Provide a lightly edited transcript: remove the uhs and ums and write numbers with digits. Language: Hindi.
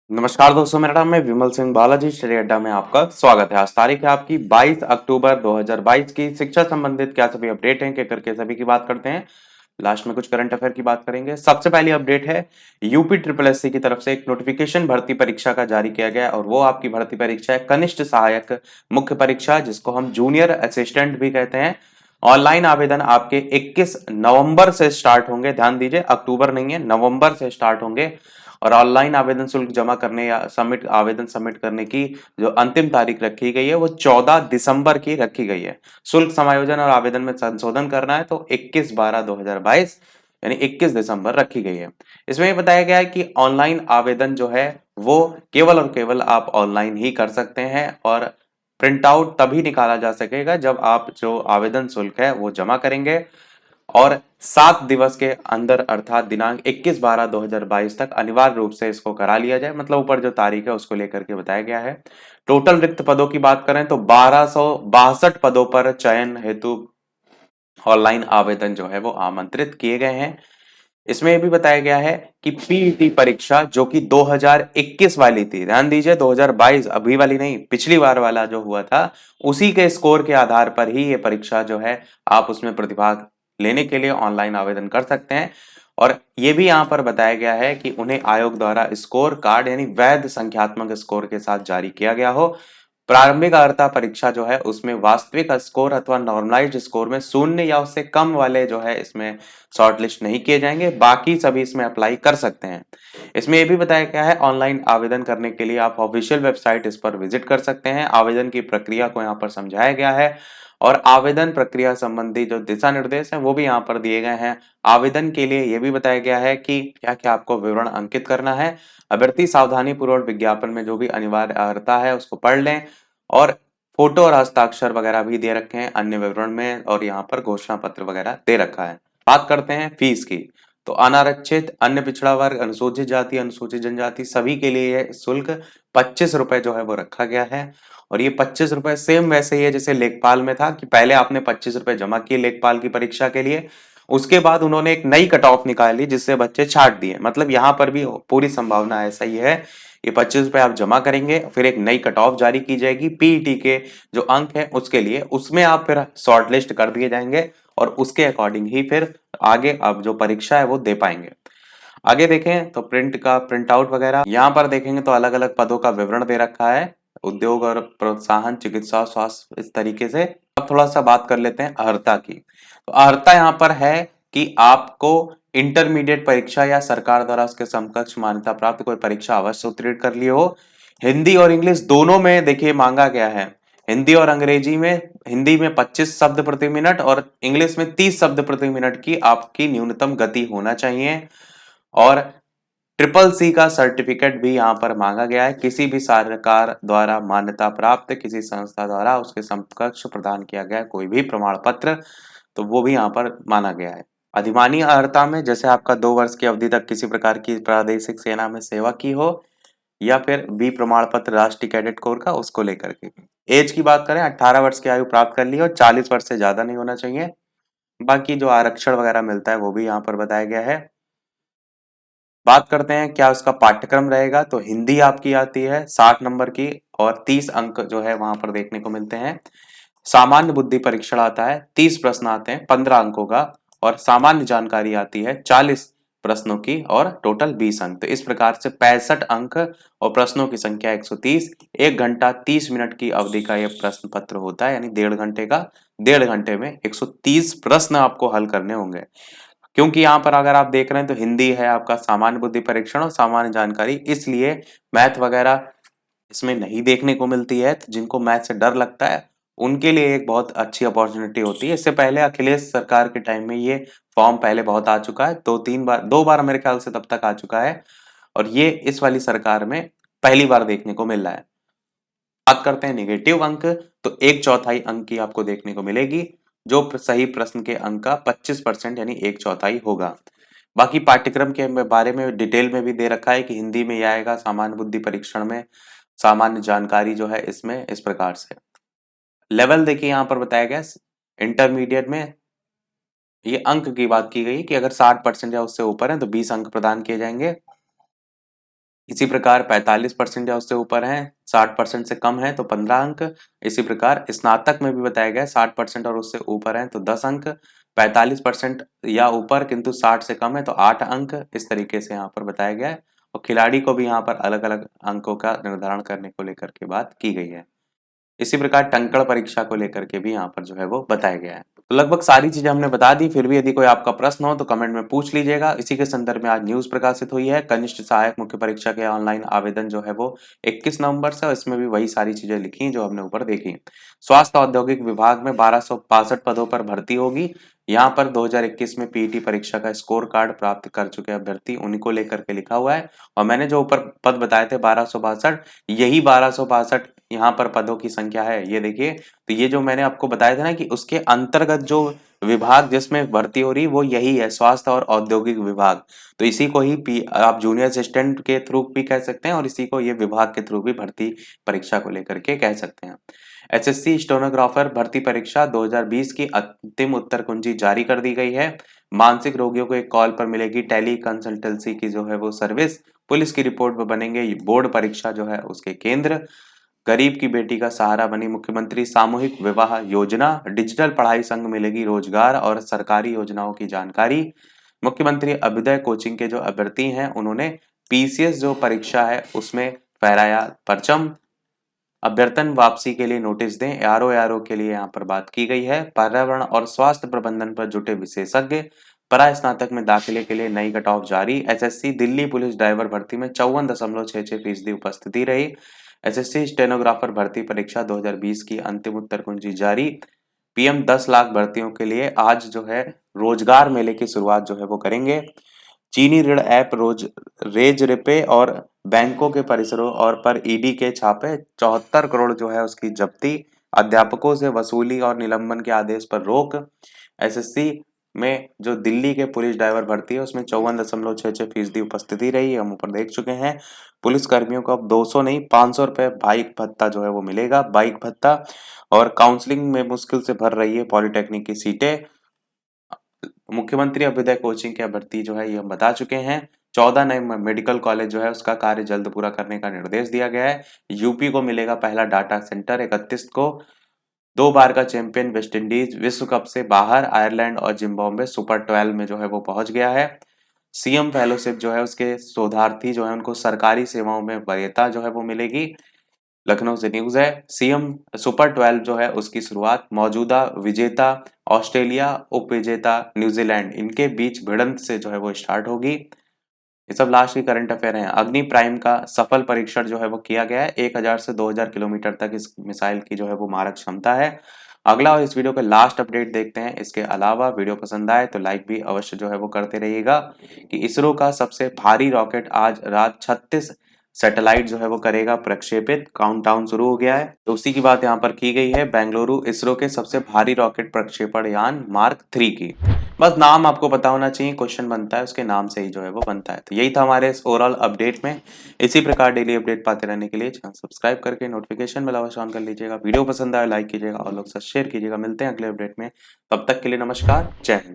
नमस्कार दोस्तों, मेरा नाम है विमल सिंह बालाजी। श्री अड्डा में आपका स्वागत है। आज तारीख है आपकी 22 अक्टूबर 2022 की। शिक्षा संबंधित क्या सभी अपडेट हैं क्या करके सभी की बात करते हैं। लास्ट में कुछ करंट अफेयर की बात करेंगे। सबसे पहली अपडेट है यूपी ट्रिपल एससी की तरफ से एक नोटिफिकेशन भर्ती परीक्षा का जारी किया गया है और वो आपकी भर्ती परीक्षा है कनिष्ठ सहायक मुख्य परीक्षा, जिसको हम जूनियर असिस्टेंट भी कहते हैं। ऑनलाइन आवेदन आपके 21 नवंबर से स्टार्ट होंगे। ध्यान दीजिए, अक्टूबर नहीं है, नवंबर से स्टार्ट होंगे। और ऑनलाइन आवेदन शुल्क जमा करने या आवेदन सबमिट करने की जो अंतिम तारीख रखी गई है वो 14 दिसंबर की रखी गई है। शुल्क समायोजन और आवेदन में संशोधन करना है तो 21/12/2022 यानी 21 दिसंबर रखी गई है। इसमें ये बताया गया है कि ऑनलाइन आवेदन जो है वो केवल और केवल आप ऑनलाइन ही कर सकते हैं और प्रिंट आउट तभी निकाला जा सकेगा जब आप जो आवेदन शुल्क है वो जमा करेंगे और 7 दिवस के अंदर अर्थात दिनांक 21/12/2022 तक अनिवार्य रूप से इसको करा लिया जाए। मतलब ऊपर जो तारीख है उसको लेकर के बताया गया है। टोटल रिक्त पदों की बात करें तो 1262 पदों पर चयन हेतु ऑनलाइन आवेदन जो है वो आमंत्रित किए गए हैं। इसमें यह भी बताया गया है कि पीईटी परीक्षा जो कि 2021 वाली थी, ध्यान दीजिए 2022 अभी वाली नहीं, पिछली बार वाला जो हुआ था उसी के स्कोर के आधार पर ही ये परीक्षा जो है आप उसमें प्रतिभाग लेने के लिए ऑनलाइन आवेदन कर सकते हैं। और ये भी यहाँ पर बताया गया है कि उन्हें आयोग द्वारा स्कोर कार्ड यानी वैध संख्यात्मक स्कोर के साथ जारी किया गया हो। प्रारंभिक अर्हता परीक्षा जो है उसमें वास्तविक स्कोर अथवा नॉर्मलाइज्ड स्कोर में 0 या उससे कम वाले जो है इसमें शॉर्टलिस्ट नहीं किए जाएंगे, बाकी सभी इसमें अप्लाई कर सकते हैं। इसमें यह भी बताया गया है ऑनलाइन आवेदन करने के लिए आप ऑफिशियल वेबसाइट इस पर विजिट कर सकते हैं। आवेदन की प्रक्रिया को यहाँ पर समझाया गया है और आवेदन प्रक्रिया संबंधी जो दिशा निर्देश हैं वो भी यहाँ पर दिए गए हैं। आवेदन के लिए यह भी बताया गया है कि क्या क्या आपको विवरण अंकित करना है। अभ्यर्थी सावधानी पूर्वक विज्ञापन में जो भी अनिवार्य अर्हता है उसको पढ़ लें और फोटो और हस्ताक्षर वगैरह भी दे रखे हैं अन्य विवरण में, और यहाँ पर घोषणा पत्र वगैरह दे रखा है। बात करते हैं फीस की, तो अनारक्षित, अन्य पिछड़ा वर्ग, अनुसूचित जाति, अनुसूचित जनजाति सभी के लिए यह शुल्क 25 रुपए जो है वो रखा गया है। और ये 25 रुपए सेम वैसे ही है जैसे लेखपाल में था कि पहले आपने 25 रुपए जमा किए लेखपाल की परीक्षा के लिए, उसके बाद उन्होंने एक नई कट ऑफ निकाली जिससे बच्चे छाट दिए। मतलब यहाँ पर भी पूरी संभावना ऐसा ही है। ये 25 रुपए आप जमा करेंगे, फिर एक नई कट ऑफ जारी की जाएगी पीईटी के जो अंक है उसके लिए, उसमें आप फिर शॉर्ट लिस्ट कर दिए जाएंगे और उसके अकॉर्डिंग ही फिर आगे आप जो परीक्षा है वो दे पाएंगे। आगे देखें तो प्रिंट आउट वगैरह यहाँ पर देखेंगे तो अलग अलग पदों का विवरण दे रखा है। उद्योग और प्रोत्साहन, चिकित्सा, स्वास्थ्य, इस तरीके से। अब थोड़ा सा बात कर लेते हैं अर्हता की। तो अर्हता यहाँ पर है कि आपको इंटरमीडिएट परीक्षा या सरकार द्वारा उसके समकक्ष मान्यता प्राप्त कोई परीक्षा अवश्य उत्तीर्ण कर लिए हो। हिंदी और इंग्लिश दोनों में देखिए मांगा गया है। हिंदी और अंग्रेजी में, हिंदी में 25 शब्द प्रति मिनट और इंग्लिश में 30 शब्द प्रति मिनट की आपकी न्यूनतम गति होना चाहिए। और ट्रिपल सी का सर्टिफिकेट भी यहाँ पर मांगा गया है। किसी भी सरकार द्वारा मान्यता प्राप्त किसी संस्था द्वारा उसके समकक्ष प्रदान किया गया कोई भी प्रमाण पत्र, तो वो भी यहाँ पर माना गया है। अधिमानी अर्हता में जैसे आपका 2 वर्ष की अवधि तक किसी प्रकार की प्रादेशिक सेना में सेवा की हो या फिर बी प्रमाण पत्र राष्ट्रीय कैडेट कोर का, उसको लेकर के। एज की बात करें 18 वर्ष की आयु प्राप्त कर ली और 40 वर्ष से ज्यादा नहीं होना चाहिए। बाकी जो आरक्षण वगैरह मिलता है वो भी यहाँ पर बताया गया है। बात करते हैं क्या उसका पाठ्यक्रम रहेगा, तो हिंदी आपकी आती है 60 नंबर की और 30 अंक जो है वहां पर देखने को मिलते हैं। सामान्य बुद्धि परीक्षण आता है, 30 प्रश्न आते हैं 15 अंकों का। और सामान्य जानकारी आती है 40 प्रश्नों की और टोटल 20 अंक। तो इस प्रकार से 65 अंक और प्रश्नों की संख्या 130। 1 घंटा 30 मिनट की अवधि का यह प्रश्न पत्र होता है, यानी 1.5 घंटे का। 1.5 घंटे में 130 प्रश्न आपको हल करने होंगे। क्योंकि यहाँ पर अगर आप देख रहे हैं तो हिंदी है आपका सामान्य बुद्धि परीक्षण और सामान्य जानकारी, इसलिए मैथ वगैरह इसमें नहीं देखने को मिलती है। तो जिनको मैथ से डर लगता है उनके लिए एक बहुत अच्छी अपॉर्चुनिटी होती है। इससे पहले अखिलेश सरकार के टाइम में ये फॉर्म पहले बहुत आ चुका है, 2-3 बार, 2 बार मेरे ख्याल से तब तक आ चुका है। और ये इस वाली सरकार में पहली बार देखने को मिल रहा है। बात करते हैं नेगेटिव अंक, तो 1/4 अंक की आपको देखने को मिलेगी जो सही प्रश्न के अंक का 25% यानी 1/4 होगा। बाकी पाठ्यक्रम के बारे में डिटेल में भी दे रखा है कि हिंदी में यह आएगा, सामान्य बुद्धि परीक्षण में सामान्य जानकारी जो है इसमें इस प्रकार से। लेवल देखिए यहाँ पर बताया गया इंटरमीडिएट में ये अंक की बात की गई कि अगर 60% या उससे ऊपर है तो 20 अंक प्रदान किए जाएंगे। इसी प्रकार 45% या उससे ऊपर हैं, 60% से कम है तो 15 अंक। इसी प्रकार स्नातक में भी बताया गया है 60% और उससे ऊपर हैं तो 10 अंक, 45% या ऊपर किंतु 60 से कम है तो 8 अंक। इस तरीके से यहाँ पर बताया गया है और खिलाड़ी को भी यहाँ पर अलग अलग अंकों का निर्धारण करने को लेकर के बात की गई है। इसी प्रकार टंकण परीक्षा को लेकर के भी यहाँ पर जो है वो बताया गया है। तो लगभग सारी चीजें हमने बता दी, फिर भी यदि कोई आपका प्रश्न हो तो कमेंट में पूछ लीजिएगा। इसी के संदर्भ में आज न्यूज प्रकाशित हुई है, कनिष्ठ सहायक मुख्य परीक्षा के ऑनलाइन आवेदन जो है वो 21 नवंबर से, और इसमें भी वही सारी चीजें लिखी जो हमने ऊपर देखी। स्वास्थ्य औद्योगिक विभाग में 1262 पदों पर भर्ती होगी। यहाँ पर 2021 में पीईटी परीक्षा का स्कोर कार्ड प्राप्त कर चुके अभ्यर्थी उन्हीं को लेकर के लिखा हुआ है। और मैंने जो ऊपर पद बताए थे 1262, यही 1262 यहाँ पर पदों की संख्या है। ये देखिए, तो ये जो मैंने आपको बताया था ना कि उसके अंतर्गत जो विभाग जिसमें भर्ती हो रही वो यही है, स्वास्थ्य और औद्योगिक विभाग। तो इसी को ही आप जूनियर असिस्टेंट के थ्रू भी कह सकते हैं और इसी को ये विभाग के थ्रू भी भर्ती परीक्षा को लेकर के कह सकते हैं। एसएससी स्टेनोग्राफर भर्ती परीक्षा 2020 की अंतिम उत्तर कुंजी जारी कर दी गई है। मानसिक रोगियों को एक कॉल पर मिलेगी टेली कंसल्टेंसी की जो है वो सर्विस। पुलिस की रिपोर्ट पर बनेंगे बोर्ड परीक्षा जो है उसके केंद्र। गरीब की बेटी का सहारा बनी मुख्यमंत्री सामूहिक विवाह योजना। डिजिटल पढ़ाई संग मिलेगी रोजगार और सरकारी योजनाओं की जानकारी। मुख्यमंत्री अभ्युदय कोचिंग के जो अभ्यर्थी हैं उन्होंने पीसीएस जो परीक्षा है उसमें फहराया परचम। अभ्यर्थन वापसी के लिए नोटिस दें, आरओ के लिए यहाँ पर बात की गई है। पर्यावरण और स्वास्थ्य प्रबंधन पर जुटे विशेषज्ञ। परा स्नातक में दाखिले के लिए नई कट ऑफ जारी। एसएससी दिल्ली पुलिस ड्राइवर भर्ती में 54.66% उपस्थिति रही। एसएससी स्टेनोग्राफर भर्ती परीक्षा 2020 की अंतिम उत्तर कुंजी जारी। पीएम 10 लाख भर्तियों के लिए आज जो है रोजगार मेले की शुरुआत जो है वो करेंगे। चीनी ऋण ऐप रोज रेज रिपे और बैंकों के परिसरों और पर ईडी के छापे। 74 करोड़ जो है उसकी जब्ती। अध्यापकों से वसूली और निलंबन के आदेश पर रोक। एसएससी में जो दिल्ली के पुलिस ड्राइवर भर्ती है उसमें 54.66% उपस्थिति रही, हम ऊपर देख चुके हैं। पुलिस कर्मियों को अब 200 नहीं 500 रुपए बाइक भत्ता जो है वो मिलेगा, बाइक भत्ता। और काउंसलिंग में मुश्किल से भर रही है पॉलिटेक्निक की सीटें। मुख्यमंत्री अभ्युदय कोचिंग के भर्ती जो है ये हम बता चुके हैं। 14 नए मेडिकल कॉलेज जो है उसका कार्य जल्द पूरा करने का निर्देश दिया गया है। यूपी को मिलेगा पहला डाटा सेंटर 31 को। 2 बार का चैंपियन वेस्ट इंडीज विश्व कप से बाहर। आयरलैंड और जिम्बाब्वे सुपर 12 में जो है वो पहुंच गया है। सीएम फेलोशिप जो है उसके शोधार्थी जो है उनको सरकारी सेवाओं में वरीयता जो है वो मिलेगी। लखनऊ से न्यूज है, सीएम सुपर 12 जो है उसकी शुरुआत मौजूदा विजेता ऑस्ट्रेलिया, उप विजेता न्यूजीलैंड, इनके बीच भिड़ंत से जो है वो स्टार्ट होगी। ये सब लास्ट की करंट अफेयर हैं। अग्नि प्राइम का सफल परीक्षण जो है वो किया गया है। 1000 से 2000 किलोमीटर तक इस मिसाइल की जो है वो मारक क्षमता है। अगला और इस वीडियो का लास्ट अपडेट देखते हैं। इसके अलावा वीडियो पसंद आए तो लाइक भी अवश्य जो है वो करते रहिएगा। कि इसरो का सबसे भारी रॉकेट आज रात 36 सैटेलाइट जो है वो करेगा प्रक्षेपित। काउंटडाउन शुरू हो गया है तो उसी की बात यहाँ पर की गई है। बेंगलुरु इसरो के सबसे भारी रॉकेट प्रक्षेपण यान मार्क 3 की। बस नाम आपको पता होना चाहिए, क्वेश्चन बनता है उसके नाम से ही जो है वो बनता है। तो यही था हमारे इस ओवरऑल अपडेट में। इसी प्रकार डेली अपडेट पाते रहने के लिए चैनल सब्सक्राइब करके नोटिफिकेशन बेल अवश्य ऑन कर लीजिएगा। वीडियो पसंद आए लाइक कीजिएगा और लोग साथ शेयर कीजिएगा। मिलते हैं अगले अपडेट में, तब तक के लिए नमस्कार, जय हिंद।